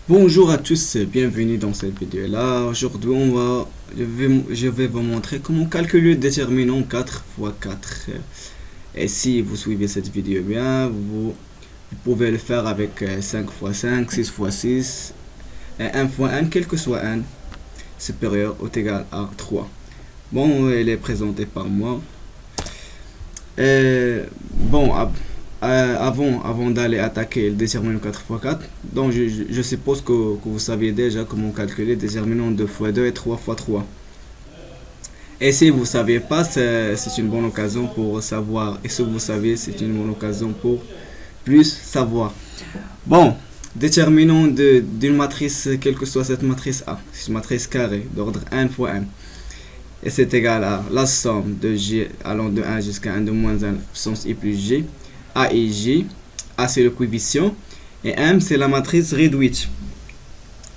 Bonjour à tous, bienvenue dans cette vidéo là. Aujourd'hui, je vais vous montrer comment calculer le déterminant 4 fois 4. Et si vous suivez cette vidéo bien, vous pouvez le faire avec 5 fois 5, 6 fois 6 et 1 fois 1, quel que soit 1 supérieur ou égal à 3. Bon, elle est présentée par moi. Bon, avant d'aller attaquer le déterminant 4 fois 4, donc je suppose que vous saviez déjà comment calculer le déterminant 2 fois 2 et 3 fois 3. Et si vous ne saviez pas, c'est une bonne occasion pour savoir. Et si vous savez, c'est une bonne occasion pour plus savoir. Bon, déterminant d'une matrice, quelle que soit cette matrice A. C'est une matrice carrée d'ordre 1 fois 1. Et c'est égal à la somme de G allant de 1 jusqu'à 1 de moins 1 puissance I plus G. A et G. A c'est le coefficient. Et M c'est la matrice réduite.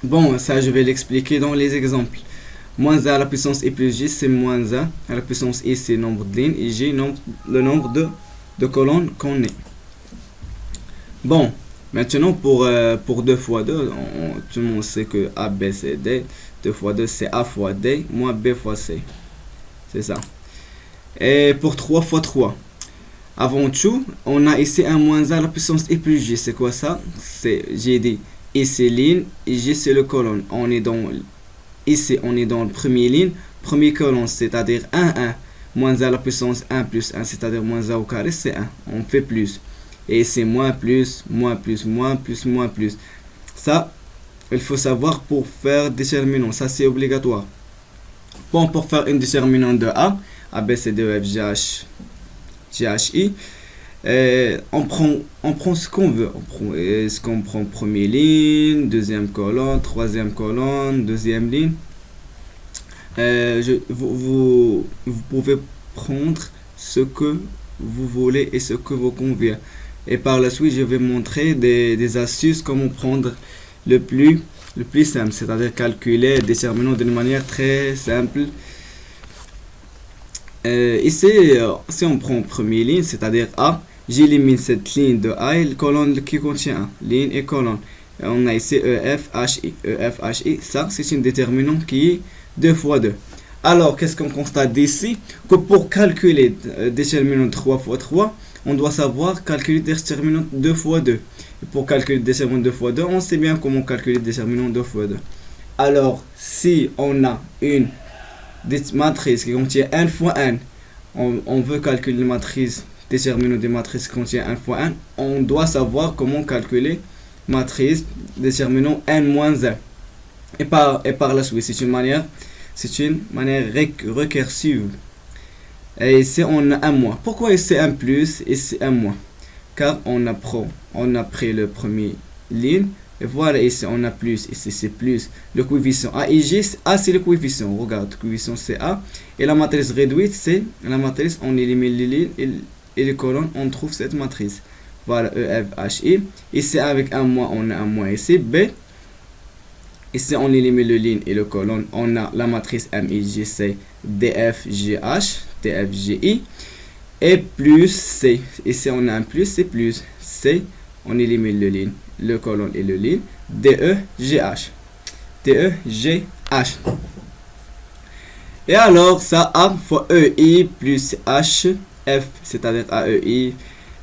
Bon, ça je vais l'expliquer dans les exemples. Moins 1 à la puissance I plus G c'est moins 1 à la puissance I c'est le nombre de lignes. Et G le nombre de colonnes qu'on est. Bon, maintenant pour 2 fois 2, tout le monde sait que A, B, C, D. 2 fois 2 c'est A fois D moins B fois C. C'est ça. Et pour 3 fois 3. Avant tout, on a ici un moins 1 à la puissance I plus G. C'est quoi ça? J'ai dit I c'est ligne et G c'est le colonne. Ici, on est dans le premier ligne, premier colonne, c'est-à-dire 1, 1. Moins 1 à la puissance 1 plus 1, c'est-à-dire moins 1 au carré, c'est 1. On fait plus. Et c'est moins plus, moins plus, moins plus, moins plus. Ça, il faut savoir pour faire déterminant. Ça, c'est obligatoire. Bon, pour faire une déterminant de A, B, C, D, E, F, G, H, G, H, I, on prend ce qu'on veut. Est-ce qu'on prend première ligne, deuxième colonne, troisième colonne, deuxième ligne. Vous pouvez prendre ce que vous voulez et ce que vous convient. Et par la suite, je vais montrer des astuces comment prendre le plus simple, c'est-à-dire calculer le déterminant d'une manière très simple. Ici, si on prend première ligne, c'est-à-dire A, j'élimine cette ligne de A et la colonne qui contient 1, ligne et colonne. Et on a ici EF, HI. EF, HI, ça c'est une déterminante qui est 2 fois 2. Alors, qu'est-ce qu'on constate d'ici? Que pour calculer déterminant 3 fois 3, on doit savoir calculer déterminant 2 fois 2. Et pour calculer déterminant 2 fois 2, on sait bien comment calculer déterminant 2 fois 2. Alors, si on a une matrice qui contient 1 fois 1, on veut calculer la matrice déterminant des matrices qui contient 1 fois 1, on doit savoir comment calculer matrice déterminant n moins 1. Et par la suite, c'est une manière récursive. Et ici, on a un moins. Pourquoi ici un plus et ici un moins? Car on a pris le premier ligne. Et voilà, ici, on a plus. Ici, c'est plus. Le coefficient A et G, A, c'est le coefficient. Regarde, le coefficient, c'est A. Et la matrice réduite, c'est la matrice, on élimine les lignes et les colonnes, on trouve cette matrice. Voilà, E, F, H, I. Ici, avec un moins, on a un moins ici. B. Ici, on élimine le ligne et le colonne. On a la matrice M, I, G, C, D, F, G, H, D, F, G, I. Et plus C. Ici, on a un plus, c'est plus. C, on élimine le ligne, le colonne et le ligne. D, E, G, H. D, E, G, H. Et alors, ça, A fois E, I plus H, F, c'est-à-dire A, E, I,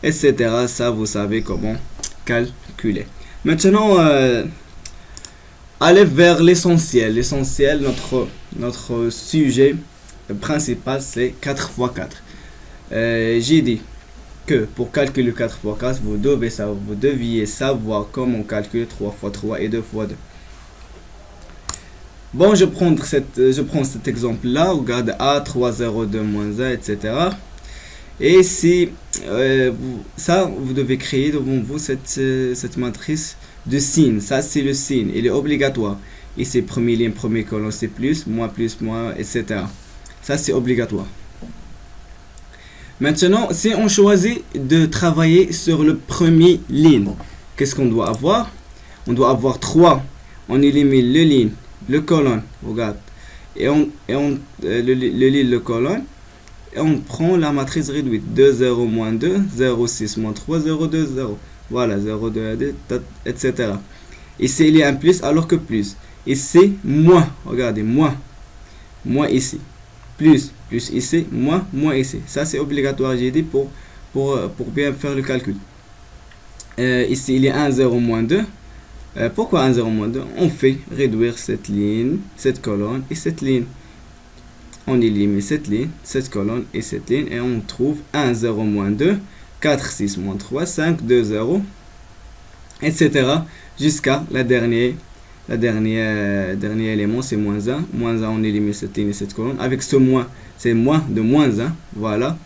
etc. Ça, vous savez comment calculer. Maintenant, aller vers l'essentiel. L'essentiel, notre sujet principal, c'est 4 fois 4. J'ai dit que pour calculer 4 fois 4, vous deviez savoir comment calculer 3 fois 3 et 2 fois 2. Bon, je prends cet exemple-là. Regarde A, 3, 0, 2, moins 1, etc. Et si vous devez créer devant vous cette matrice de signe. Ça, c'est le signe. Il est obligatoire. Et c'est premier ligne, premier colonne, c'est plus, moins, etc. Ça, c'est obligatoire. Maintenant, si on choisit de travailler sur le premier ligne, qu'est-ce qu'on doit avoir? On doit avoir 3. On élimine le ligne, le colonne, regarde. Et le ligne, le colonne. Et on prend la matrice réduite. 2, 0, moins 2, 0, 6, moins 3, 0, 2, 0. Voilà, 0, 2, etc. Ici, il y a un plus alors que plus. Ici, moins. Regardez, moins. Moins ici. Plus. Plus ici, moins. Moins ici. Ça, c'est obligatoire, j'ai dit, pour bien faire le calcul. Ici, il y a 1, 0, moins 2. Pourquoi 1, 0, moins 2? On fait réduire cette ligne, cette colonne et cette ligne. On élimine cette ligne, cette colonne et cette ligne. Et on trouve 1, 0, moins 2, 4, 6, moins 3, 5, 2, 0, etc. Jusqu'à dernier élément, c'est moins 1. Moins 1, on élimine cette ligne et cette colonne. Avec ce moins, c'est moins de moins 1. Voilà.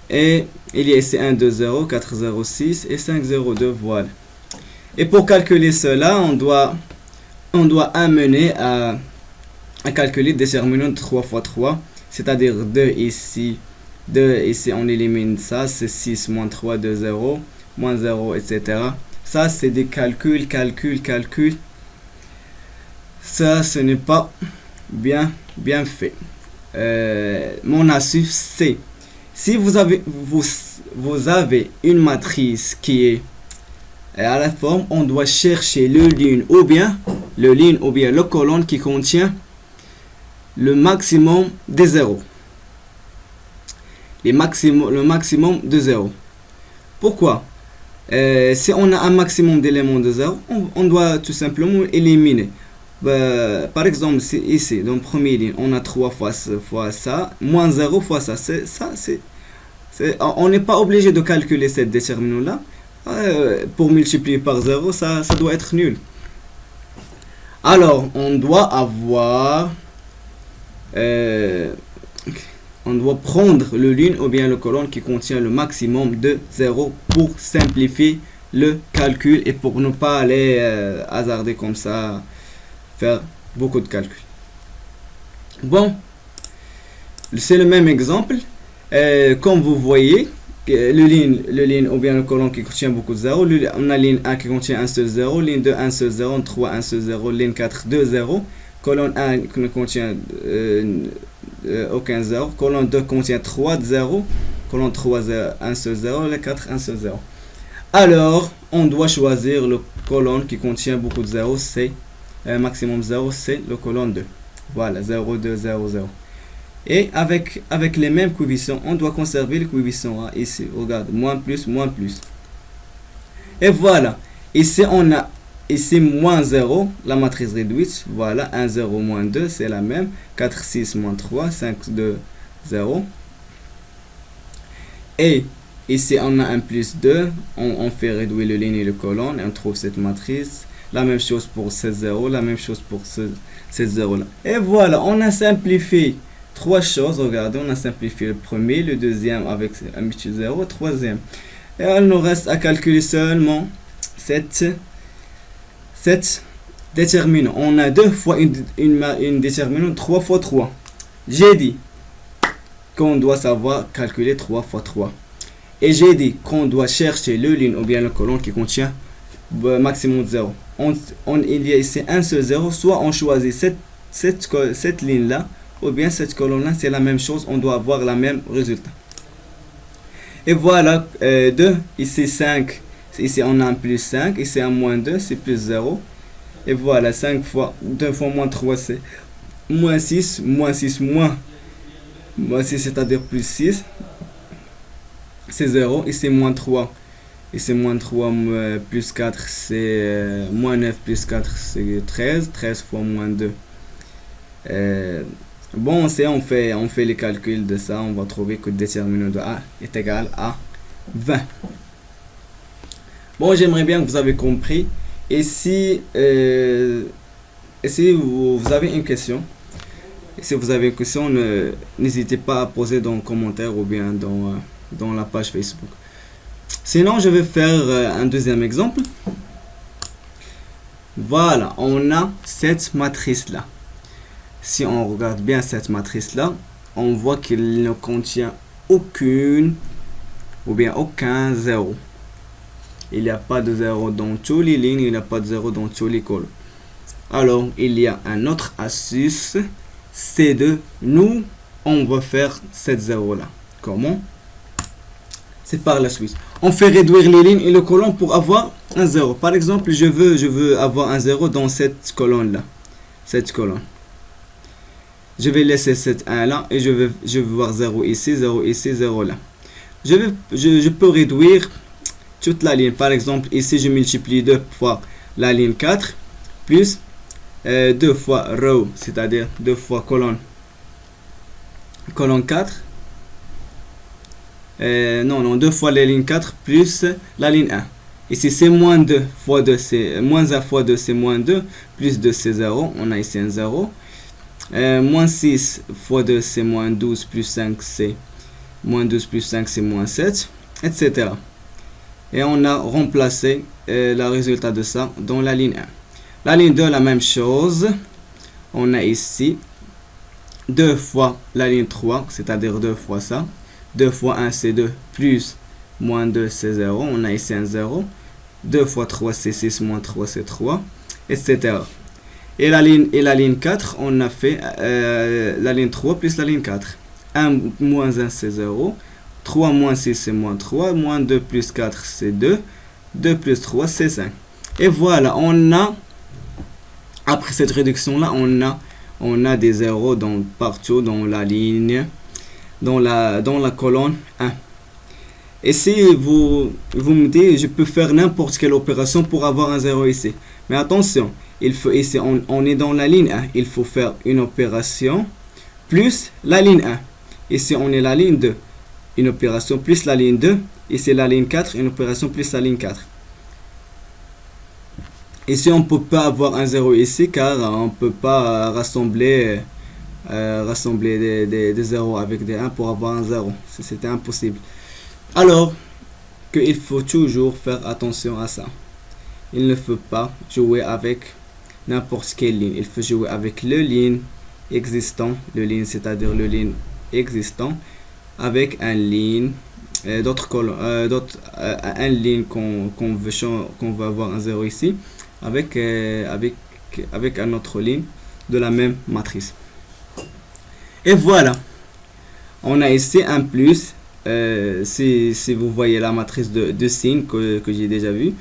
Et il y a ici 1, 2, 0, 4, 0, 6 et 5, 0, 2. Voilà. Et pour calculer cela, on doit amener à calculer des déterminant de 3 fois 3. C'est-à-dire 2 ici. 2 ici, on élimine ça. C'est 6 moins 3, 2, 0. Moins 0, etc. Ça, c'est des calculs. Ça, ce n'est pas bien fait. Mon astuce, c'est si vous avez une matrice qui est à la forme, on doit chercher le ligne ou bien le colonne qui contient le maximum de 0. Le maximum de 0. Pourquoi? Si on a un maximum d'éléments de 0, on doit tout simplement éliminer. Par exemple, ici, dans la première ligne, on a 3 fois ça, moins 0 fois ça. On n'est pas obligé de calculer cette déterminant-là. Pour multiplier par 0, ça doit être nul. Alors, on doit prendre le ligne ou bien le colonne qui contient le maximum de 0 pour simplifier le calcul et pour ne pas aller hasarder comme ça, faire beaucoup de calculs. Bon, c'est le même exemple. Comme vous voyez, le ligne ou bien le colonne qui contient beaucoup de 0, on a ligne 1 qui contient un seul 0, ligne 2 un seul 0, 3 un seul 0, ligne 4 2 0, colonne 1 qui ne contient aucun 0, colonne 2 contient 3 0, colonne 3 un seul 0, ligne 4 un seul 0. Alors, on doit choisir le colonne qui contient beaucoup de 0, c'est maximum 0, c'est le colonne 2. Voilà, 0, 2, 0, 0. Et avec les mêmes coefficients, on doit conserver le coefficient A ici. Regarde, moins plus, moins plus. Et voilà. Ici, on a ici moins 0, la matrice réduite. Voilà, 1, 0, moins 2, c'est la même. 4, 6, moins 3, 5, 2, 0. Et ici, on a un plus 2. On fait réduire le ligne et le colonne. Et on trouve cette matrice. La même chose pour ce 0, la même chose pour ce 0 là. Et voilà, on a simplifié 3 choses. Regardez, on a simplifié le premier, le deuxième avec un petit 0, troisième. Et il nous reste à calculer seulement cette déterminant. On a deux fois une déterminante 3 fois 3. J'ai dit qu'on doit savoir calculer 3 fois 3. Et j'ai dit qu'on doit chercher le ligne ou bien le colonne qui contient maximum de 0. Il y a ici un seul 0, soit on choisit cette ligne là ou bien cette colonne là, c'est la même chose, on doit avoir la même résultat. Et voilà, 2, ici 5, ici on a un plus 5, ici un moins 2, c'est plus 0. Et voilà, 5 fois 2 fois moins 3, c'est moins 6, moins 6, moins 6, c'est-à-dire plus 6, c'est 0, ici moins 3. Ici, moins 3 plus 4, c'est moins 9 plus 4, c'est 13. 13 fois moins 2. Bon, on fait les calculs de ça. On va trouver que le déterminant de A est égal à 20. Bon, j'aimerais bien que vous avez compris. Et si vous avez une question, n'hésitez pas à poser dans le commentaire ou bien dans la page Facebook. Sinon, je vais faire un deuxième exemple. Voilà, on a cette matrice-là. Si on regarde bien cette matrice-là, on voit qu'il ne contient aucun 0. Il n'y a pas de 0 dans toutes les lignes, il n'y a pas de 0 dans tous les colonnes. Alors, il y a un autre astuce, c'est on va faire cette 0-là. Comment? C'est par la suite. on fait réduire les lignes et le colonne pour avoir un 0. Par exemple, je veux avoir un 0 dans cette colonne-là. Cette colonne. Je vais laisser cette 1 là et je vais voir 0 ici, 0 ici, 0 là. Je peux réduire toute la ligne. Par exemple, ici, je multiplie 2 fois la ligne 4 plus 2 fois row, c'est-à-dire 2 fois colonne 4. Non, 2 fois la ligne 4 plus la ligne 1. Ici, c'est moins 2 fois 2, c'est moins 1 fois 2, c'est moins 2, plus 2, c'est 0. On a ici un 0. Moins 6 fois 2, c'est moins 12, plus 5, c'est moins 12, plus 5, c'est moins 7, etc. Et on a remplacé le résultat de ça dans la ligne 1. La ligne 2, la même chose. On a ici 2 fois la ligne 3, c'est-à-dire 2 fois ça. 2 fois 1, c'est 2, plus moins 2, c'est 0. On a ici un 0. 2 fois 3, c'est 6, moins 3, c'est 3, etc. Et la ligne 4, on a fait la ligne 3 plus la ligne 4. 1 moins 1, c'est 0. 3 moins 6, c'est moins 3. Moins 2 plus 4, c'est 2. 2 plus 3, c'est 5. Et voilà, on a, après cette réduction-là, on a des zéros partout dans la ligne, dans la colonne 1. Et si vous me dites, je peux faire n'importe quelle opération pour avoir un 0 ici. Mais attention, il faut ici, on est dans la ligne 1. Il faut faire une opération plus la ligne 1. Ici, on est la ligne 2. Une opération plus la ligne 2. Ici, la ligne 4. Une opération plus la ligne 4. Ici, on ne peut pas avoir un 0 ici car on ne peut pas rassembler des 0 avec des 1 pour avoir un 0. C'était impossible. Alors qu'il faut toujours faire attention à ça. Il ne faut pas jouer avec n'importe quelle ligne. Il faut jouer avec le ligne existant, c'est-à-dire le ligne existant, avec un ligne d'autres colonnes, un ligne qu'on veut avoir un 0 ici, avec un autre ligne de la même matrice. Et voilà, on a ici un plus. Si vous voyez la matrice de signes que j'ai déjà vu,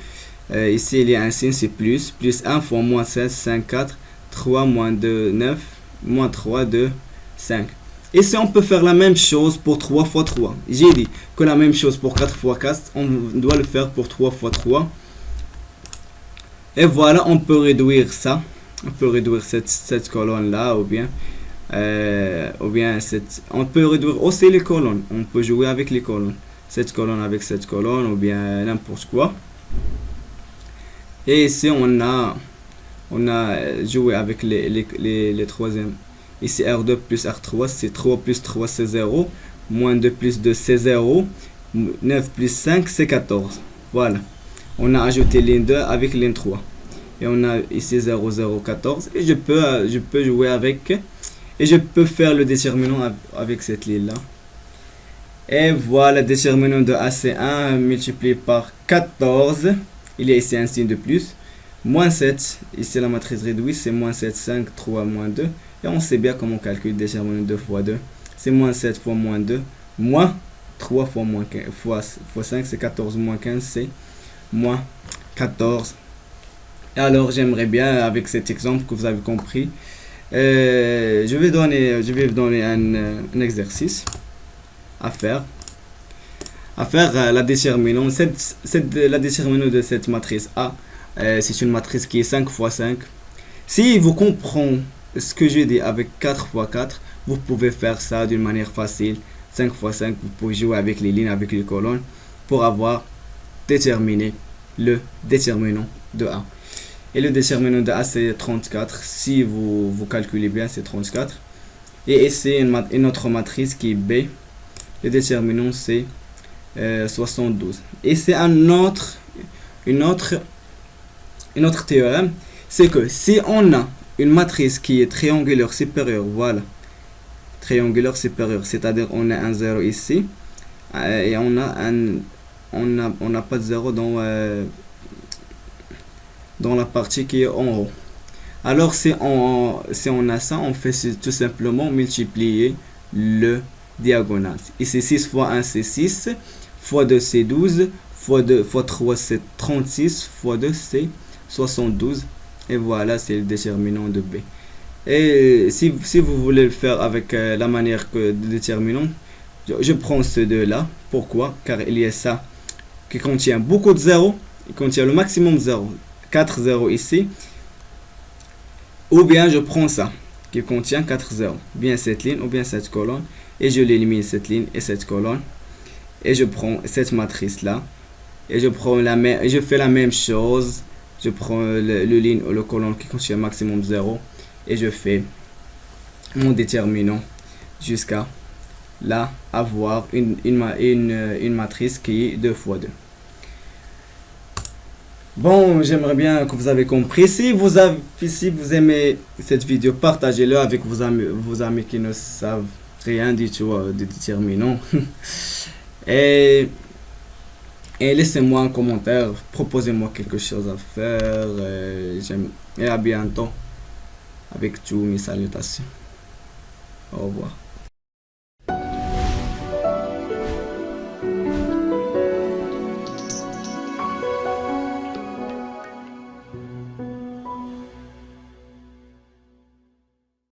ici il y a un signe, c'est plus 1 fois moins 16, 5, 4, 3, moins 2, 9, moins 3, 2, 5. Ici on peut faire la même chose pour 3 fois 3. J'ai dit que la même chose pour 4 fois 4, on doit le faire pour 3 fois 3. Et voilà, on peut réduire ça. On peut réduire cette colonne là, ou bien on peut réduire aussi les colonnes. On peut jouer avec les colonnes. Cette colonne avec cette colonne, ou bien n'importe quoi. Et ici on a joué avec les troisièmes. Ici R2 plus R3, c'est 3 plus 3, c'est 0. Moins 2 plus 2, c'est 0. 9 plus 5, c'est 14. Voilà. On a ajouté ligne 2 avec ligne 3. Et on a ici 0, 0, 14. Et je peux jouer avec. Et je peux faire le déterminant avec cette ligne-là. Et voilà, déterminant de AC1 multiplié par 14. Il y a ici un signe de plus. Moins 7. Ici la matrice réduite, c'est moins 7, 5, 3, moins 2. Et on sait bien comment on calcule déterminant 2 fois 2. C'est moins 7 fois moins 2. Moins 3 fois moins 15, fois 5, c'est 14. Moins 15, c'est moins 14. Et alors, j'aimerais bien, avec cet exemple que vous avez compris, je vais donner un exercice à faire. La déterminante. La déterminante de cette matrice A, c'est une matrice qui est 5 fois 5. Si vous comprenez ce que je dis avec 4 fois 4, vous pouvez faire ça d'une manière facile. 5 fois 5, vous pouvez jouer avec les lignes, avec les colonnes, pour avoir déterminé le déterminant de A. Et le déterminant de A, c'est 34. Si vous calculez bien, c'est 34. Et ici, une autre matrice qui est B. Le déterminant, c'est 72. Et c'est une autre théorème. C'est que si on a une matrice qui est triangulaire supérieure, voilà. Triangulaire supérieur, c'est-à-dire on a un 0 ici. Et on n'a pas de 0 dans la partie qui est en haut. Alors si on a ça, on fait tout simplement multiplier le diagonale. Ici 6 fois 1 c'est 6, fois 2 c'est 12, fois 2 fois 3 c'est 36, fois 2 c'est 72. Et voilà, c'est le déterminant de B. Et si vous voulez le faire avec la manière que de déterminant, je prends ce deux-là. Pourquoi? Car il y a ça qui contient beaucoup de zéros. Il contient le maximum de zéros. 4 zéros ici. Ou bien je prends ça qui contient 4 zéros. Bien cette ligne ou bien cette colonne. Et je l'élimine cette ligne et cette colonne. Et je prends cette matrice-là. Et je fais la même chose. Je prends le ligne ou le colonne qui contient maximum 0. Et je fais mon déterminant jusqu'à là avoir une matrice qui est 2 fois 2. Bon, j'aimerais bien que vous avez compris. Si vous aimez cette vidéo, partagez-le avec vos amis qui ne savent rien du tout de déterminant. et, et laissez-moi un commentaire, proposez-moi quelque chose à faire. Et à bientôt avec toutes mes salutations. Au revoir.